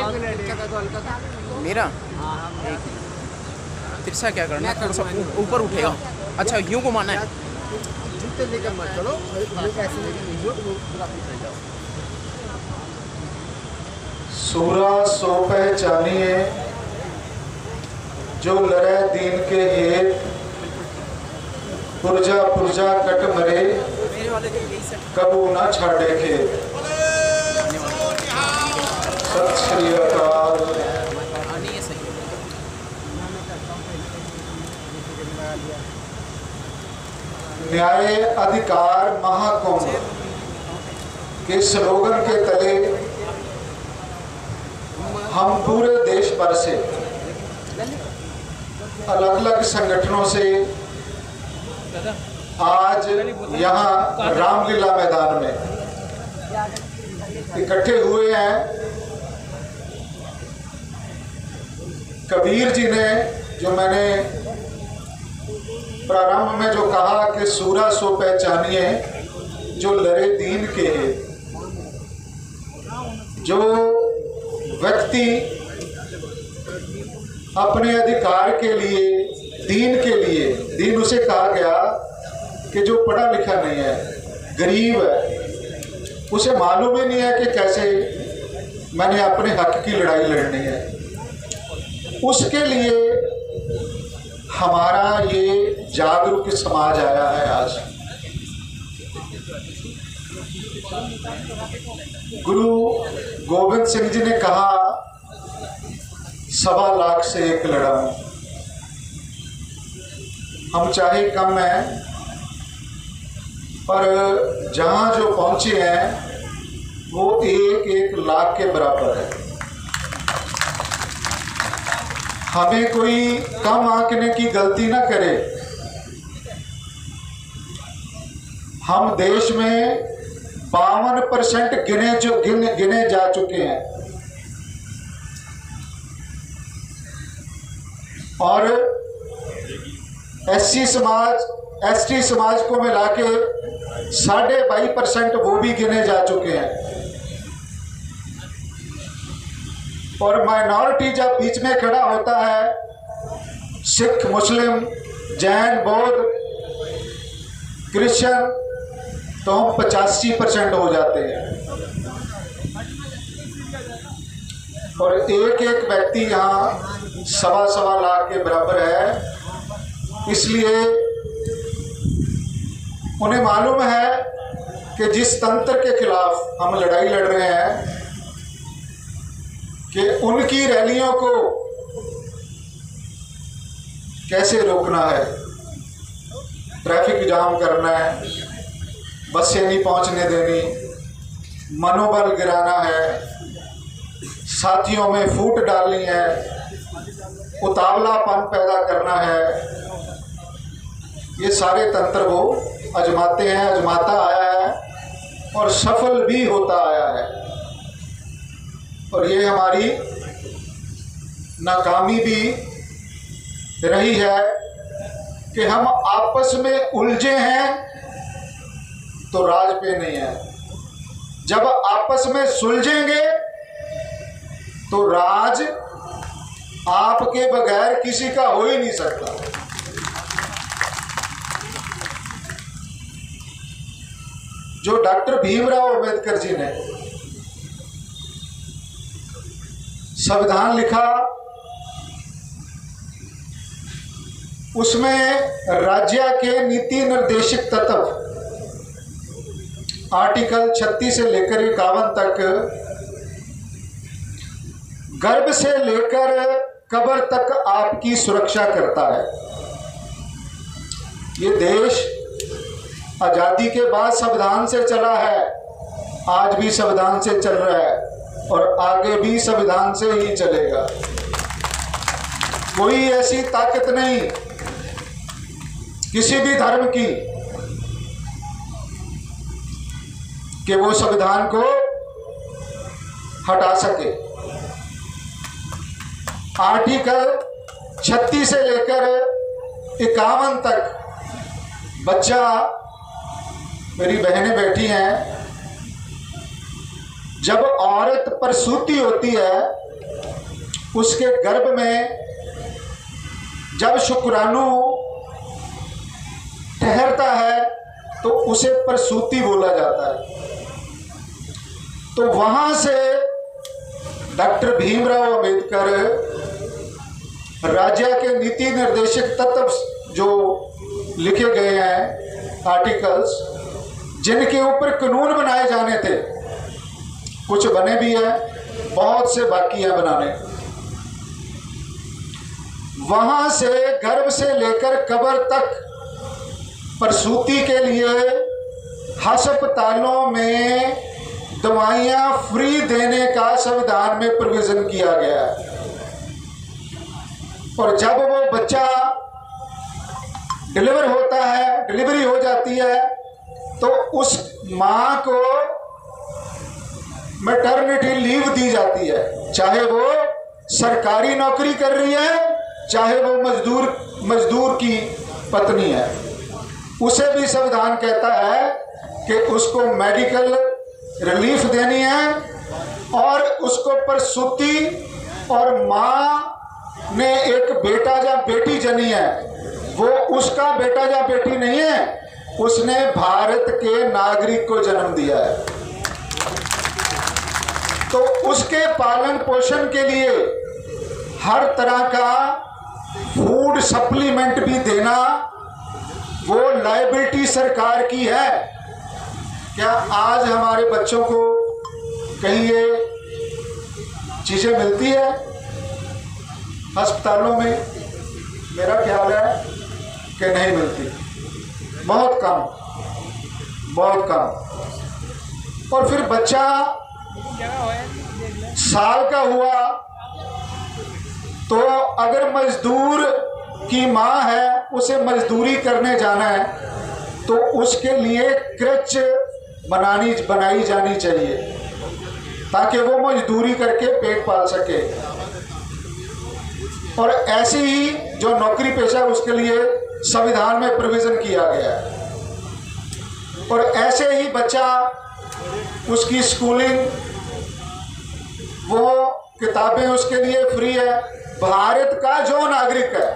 मेरा एक तिरसा क्या करना है, थोड़ा सा ऊपर उठेगा। अच्छा यूं घुमाना है। जूते लेकर मत चलो, सूरा सो पहचानिए जो लड़े दीन के हेत, पुरजा पुरजा कट मरे कबू ना छाड़े खेत। सत श्री अकाल। न्याय अधिकार महाकुंभ के स्लोगन के तले हम पूरे देश भर से अलग अलग संगठनों से आज यहाँ रामलीला मैदान में इकट्ठे हुए हैं। कबीर जी ने जो मैंने प्रारंभ में जो कहा कि सूरा सो पहचानिए जो लड़े दीन के है, जो व्यक्ति अपने अधिकार के लिए, दीन के लिए, दीन उसे कहा गया कि जो पढ़ा लिखा नहीं है, गरीब है, उसे मालूम ही नहीं है कि कैसे मैंने अपने हक की लड़ाई लड़नी है। उसके लिए हमारा ये जागरूक समाज आया है। आज गुरु गोविंद सिंह जी ने कहा 1.25 लाख से एक लड़ा हूं। हम चाहे कम हैं पर जहां जो पहुंचे हैं वो 1-1 लाख के बराबर है। हमें कोई कम आंकने की गलती ना करे। हम देश में 52% गिने जा चुके हैं और एससी समाज, एसटी समाज को मिला के 22.5% वो भी गिने जा चुके हैं। और माइनॉरिटी जब बीच में खड़ा होता है, सिख, मुस्लिम, जैन, बौद्ध, क्रिश्चियन, तो हम 85% हो जाते हैं। और एक व्यक्ति यहाँ 1.25 लाख के बराबर है। इसलिए उन्हें मालूम है कि जिस तंत्र के खिलाफ हम लड़ाई लड़ रहे हैं कि उनकी रैलियों को कैसे रोकना है, ट्रैफिक जाम करना है, बसें नहीं पहुंचने देनी, मनोबल गिराना है, साथियों में फूट डालनी है, उतावलापन पैदा करना है। ये सारे तंत्र वो आजमाते हैं, आजमाता आया है और सफल भी होता आया है। और ये हमारी नाकामी भी रही है कि हम आपस में उलझे हैं तो राज पे नहीं है। जब आपस में सुलझेंगे तो राज आपके बगैर किसी का हो ही नहीं सकता। जो डॉक्टर भीमराव अंबेडकर जी ने संविधान लिखा, उसमें राज्य के नीति निर्देशक तत्व आर्टिकल 36 से लेकर 51 तक गर्भ से लेकर कब्र तक आपकी सुरक्षा करता है। ये देश आजादी के बाद संविधान से चला है, आज भी संविधान से चल रहा है और आगे भी संविधान से ही चलेगा। कोई ऐसी ताकत नहीं किसी भी धर्म की कि वो संविधान को हटा सके। आर्टिकल 36 से लेकर 51 तक बच्चा, मेरी बहनें बैठी हैं, जब औरत प्रसूति होती है, उसके गर्भ में जब शुक्राणु ठहरता है तो उसे प्रसूति बोला जाता है। तो वहां से डॉक्टर भीमराव अंबेडकर राज्य के नीति निर्देशक तत्व जो लिखे गए हैं आर्टिकल्स, जिनके ऊपर कानून बनाए जाने थे, कुछ बने भी हैं, बहुत से बाकी हैं बनाने। वहां से गर्भ से लेकर कब्र तक प्रसूति के लिए अस्पतालों में दवाइयां फ्री देने का संविधान में प्रोविजन किया गया है। और जब वो बच्चा डिलीवर होता है, डिलीवरी हो जाती है, तो उस मां को मैटरनिटी लीव दी जाती है, चाहे वो सरकारी नौकरी कर रही है, चाहे वो मजदूर की पत्नी है। उसे भी संविधान कहता है कि उसको मेडिकल रिलीफ देनी है, और उसको प्रसूति और माँ ने एक बेटा या बेटी जनी है, वो उसका बेटा या बेटी नहीं है, उसने भारत के नागरिक को जन्म दिया है। तो उसके पालन पोषण के लिए हर तरह का फूड सप्लीमेंट भी देना वो लायबिलिटी सरकार की है। क्या आज हमारे बच्चों को कहीं ये चीजें मिलती है अस्पतालों में? मेरा ख्याल है कि नहीं मिलती, बहुत कम, बहुत कम। और फिर बच्चा साल का हुआ तो अगर मजदूर की माँ है, उसे मजदूरी करने जाना है, तो उसके लिए क्रच बनाई जानी चाहिए ताकि वो मजदूरी करके पेट पाल सके। और ऐसे ही जो नौकरी पेशा है उसके लिए संविधान में प्रोविजन किया गया है। और ऐसे ही बच्चा, उसकी स्कूलिंग, वो किताबें उसके लिए फ्री है। भारत का जो नागरिक है,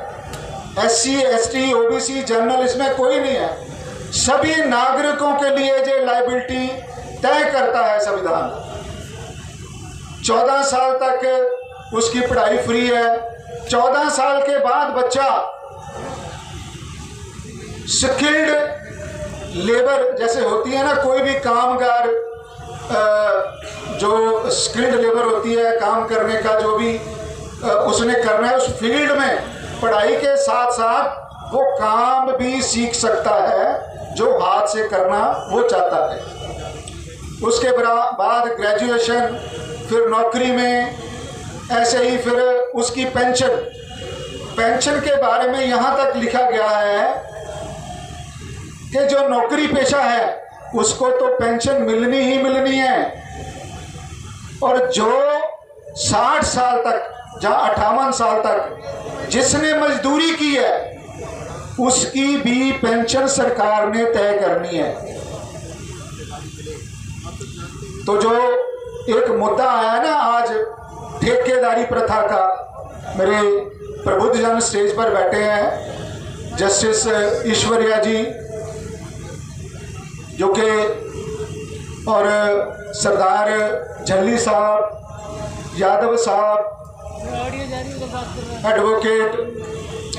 SC ST OBC जनरल, इसमें कोई नहीं है, सभी नागरिकों के लिए जो लायबिलिटी तय करता है संविधान। 14 साल तक उसकी पढ़ाई फ्री है। 14 साल के बाद बच्चा स्किल्ड लेबर जैसे होती है ना, कोई भी कामगार, जो स्किल्ड लेबर होती है, काम करने का जो भी उसने करना है, उस फील्ड में पढ़ाई के साथ साथ वो काम भी सीख सकता है जो हाथ से करना वो चाहता है। उसके बाद ग्रेजुएशन, फिर नौकरी में, ऐसे ही फिर उसकी पेंशन के बारे में यहाँ तक लिखा गया है कि जो नौकरी पेशा है उसको तो पेंशन मिलनी ही मिलनी है। और जो 60 साल तक या 58 साल तक जिसने मजदूरी की है, उसकी भी पेंशन सरकार ने तय करनी है। तो जो एक मुद्दा आया ना आज ठेकेदारी प्रथा का, मेरे प्रबुद्धजन स्टेज पर बैठे हैं, जस्टिस ईश्वरिया जी जो कि, और सरदार झल्ली साहब, यादव साहब, एडवोकेट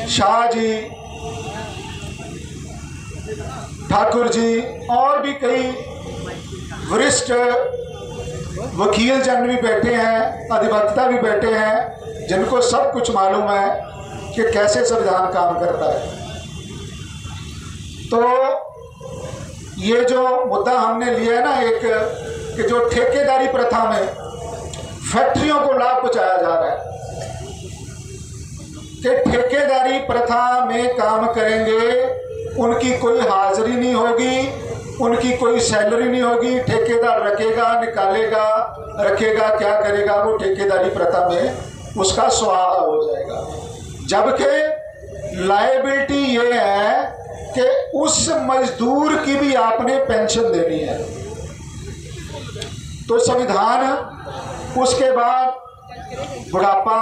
शाह जी, ठाकुर जी, और भी कई वरिष्ठ वकील जन भी बैठे हैं, अधिवक्ता भी बैठे हैं, जिनको सब कुछ मालूम है कि कैसे संविधान काम करता है। तो ये जो मुद्दा हमने लिया है ना, एक कि जो ठेकेदारी प्रथा में फैक्ट्रियों को लाभ पहुंचाया जा रहा है, कि ठेकेदारी प्रथा में काम करेंगे, उनकी कोई हाजिरी नहीं होगी, उनकी कोई सैलरी नहीं होगी, ठेकेदार रखेगा, निकालेगा, रखेगा, क्या करेगा, वो ठेकेदारी प्रथा में उसका स्वाहा हो जाएगा। जबकि लायबिलिटी ये है कि उस मजदूर की भी आपने पेंशन देनी है। तो संविधान, उसके बाद बुढ़ापा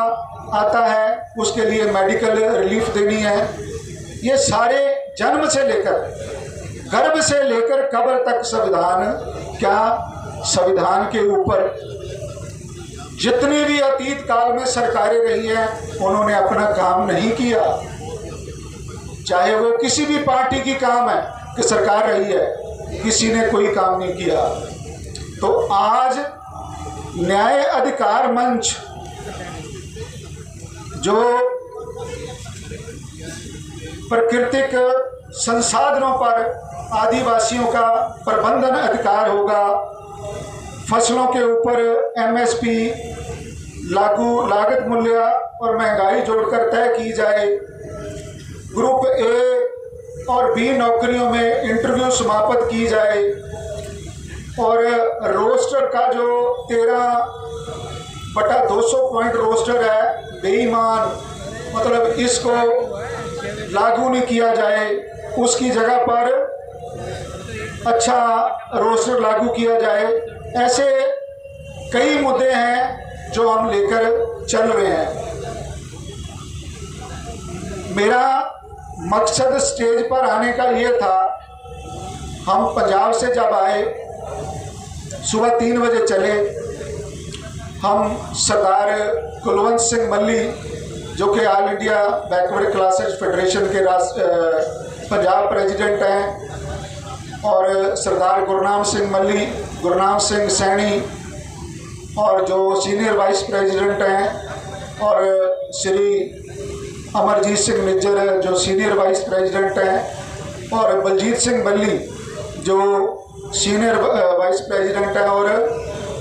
आता है, उसके लिए मेडिकल रिलीफ देनी है। ये सारे जन्म से लेकर, गर्भ से लेकर कब्र तक संविधान, क्या संविधान के ऊपर जितनी भी अतीत काल में सरकारें रही हैं उन्होंने अपना काम नहीं किया। चाहे वो किसी भी पार्टी की काम है कि सरकार रही है, किसी ने कोई काम नहीं किया। तो आज न्याय अधिकार मंच जो प्राकृतिक संसाधनों पर आदिवासियों का प्रबंधन अधिकार होगा, फसलों के ऊपर एमएसपी लागू, लागत मूल्य और महंगाई जोड़कर तय की जाए, ग्रुप ए और बी नौकरियों में इंटरव्यू समाप्त की जाए, और रोस्टर का जो 13/200 पॉइंट रोस्टर है बेईमान, मतलब इसको लागू नहीं किया जाए, उसकी जगह पर अच्छा रोस्टर लागू किया जाए। ऐसे कई मुद्दे हैं जो हम लेकर चल रहे हैं। मेरा मकसद स्टेज पर आने का ये था, हम पंजाब से जब आए सुबह 3 बजे चले, हम सरदार कुलवंत सिंह मल्ली जो कि all India backward classes federation के पंजाब प्रेसिडेंट हैं, और सरदार गुरनाम सिंह मल्ली, गुरनाम सिंह सैनी, और जो सीनियर वाइस प्रेसिडेंट हैं, और श्री अमरजीत सिंह निज्जर जो सीनियर वाइस प्रेसिडेंट हैं, और बलजीत सिंह मल्ली जो सीनियर वाइस प्रेसिडेंट हैं, और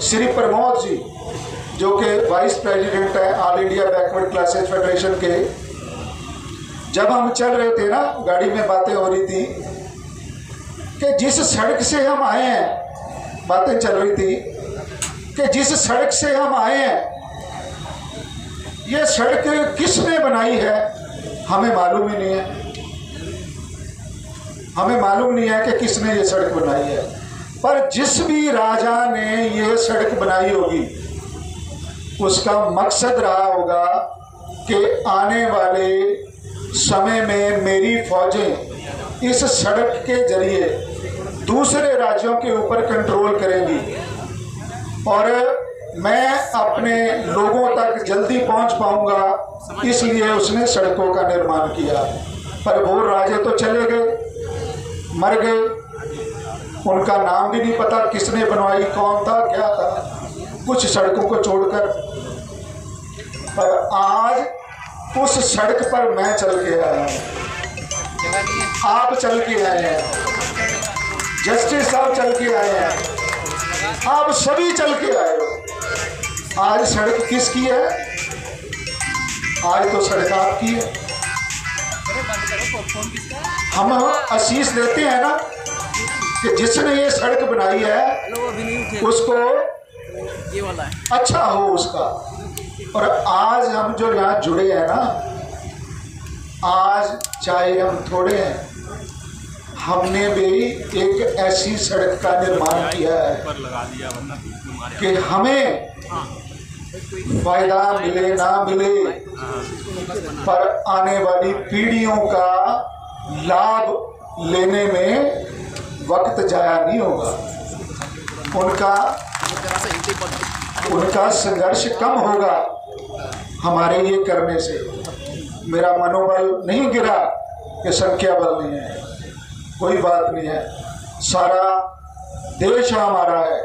श्री प्रमोद जी जो कि वाइस प्रेसिडेंट है all India backward classes federation के। जब हम चल रहे थे ना, गाड़ी में बातें हो रही थी कि जिस सड़क से हम आए हैं, बातें चल रही थी कि जिस सड़क से हम आए हैं ये सड़क किसने बनाई है, हमें मालूम ही नहीं है। हमें मालूम नहीं है कि किसने ये सड़क बनाई है, पर जिस भी राजा ने ये सड़क बनाई होगी उसका मकसद रहा होगा कि आने वाले समय में मेरी फौजें इस सड़क के जरिए दूसरे राज्यों के ऊपर कंट्रोल करेंगी और मैं अपने लोगों तक जल्दी पहुंच पाऊंगा, इसलिए उसने सड़कों का निर्माण किया। पर वो राजे तो चले गए, मर गए, उनका नाम भी नहीं पता किसने बनवाई, कौन था, क्या था, कुछ सड़कों को छोड़कर। पर आज उस सड़क पर मैं चल के आया हूँ, आप चल के आए हैं, जस्टिस साहब चल के आए हैं, आप सभी चल के आए हो। आज सड़क किसकी है? आज तो सड़क आपकी है। हम आशीष देते हैं ना कि जिसने ये सड़क बनाई है उसको अच्छा हो उसका। और आज हम जो यहाँ जुड़े हैं ना, आज चाहे हम थोड़े हैं, हमने भी एक ऐसी सड़क का निर्माण किया है कि हमें फायदा मिले ना मिले, पर आने वाली पीढ़ियों का लाभ लेने में वक्त जाया नहीं होगा। उनका संघर्ष कम होगा हमारे ये करने से। मेरा मनोबल नहीं गिरा कि संख्या बल नहीं है, कोई बात नहीं है। सारा देश हमारा है,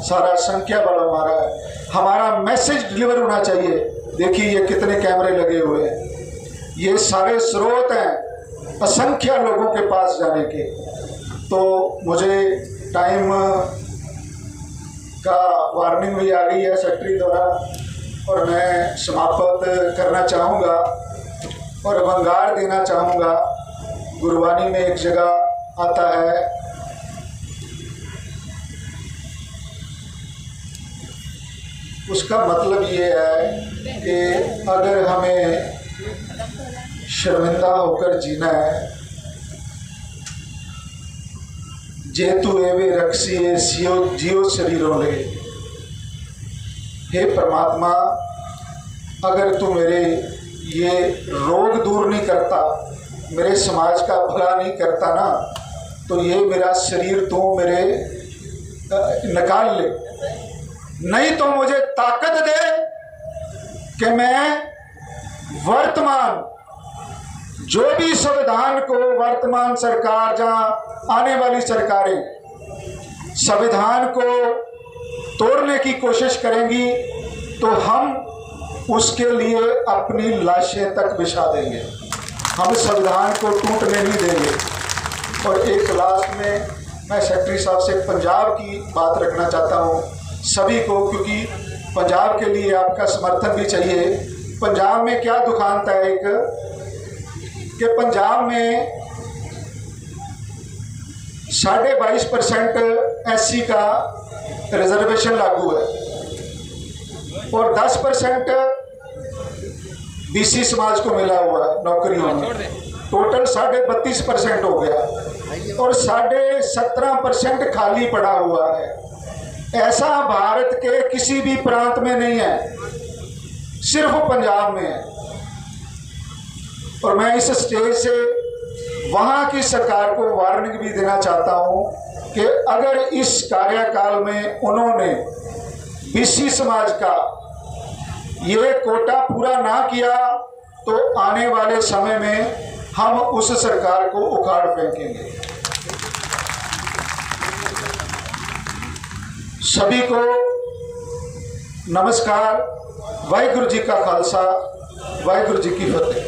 सारा संख्या बल हमारा है। हमारा मैसेज डिलीवर होना चाहिए। देखिए ये कितने कैमरे लगे हुए हैं, ये सारे स्रोत हैं असंख्य लोगों के पास जाने के। तो मुझे टाइम का वार्निंग भी आ गई है सेक्रेटरी द्वारा, और मैं समाप्त करना चाहूँगा और वंगार देना चाहूँगा। गुरबानी में एक जगह आता है, उसका मतलब ये है कि अगर हमें शर्मिंदा होकर जीना है, जेतु एवे रक्सी जियो शरीरों ले, हे परमात्मा, अगर तू मेरे ये रोग दूर नहीं करता, मेरे समाज का भला नहीं करता ना, तो ये मेरा शरीर तू मेरे निकाल ले, नहीं तो मुझे ताकत दे कि मैं वर्तमान जो भी संविधान को, वर्तमान सरकार जहाँ आने वाली सरकारें संविधान को तोड़ने की कोशिश करेंगी तो हम उसके लिए अपनी लाशें तक बिछा देंगे, हम संविधान को टूटने नहीं देंगे। और एक लास्ट में मैं सेक्रेटरी साहब से पंजाब की बात रखना चाहता हूँ सभी को, क्योंकि पंजाब के लिए आपका समर्थन भी चाहिए। पंजाब में क्या दुखांत है एक कि पंजाब में 22.5% SC का रिजर्वेशन लागू है और 10% BC समाज को मिला हुआ है नौकरियों में, टोटल 32.5% हो गया और 17.5% खाली पड़ा हुआ है। ऐसा भारत के किसी भी प्रांत में नहीं है, सिर्फ पंजाब में है। और मैं इस स्टेज से वहाँ की सरकार को वार्निंग भी देना चाहता हूँ कि अगर इस कार्यकाल में उन्होंने BC समाज का ये कोटा पूरा ना किया तो आने वाले समय में हम उस सरकार को उखाड़ फेंकेंगे। सभी को नमस्कार, वाहिगुरु जी का खालसा, वाहिगुरु जी की फतेह।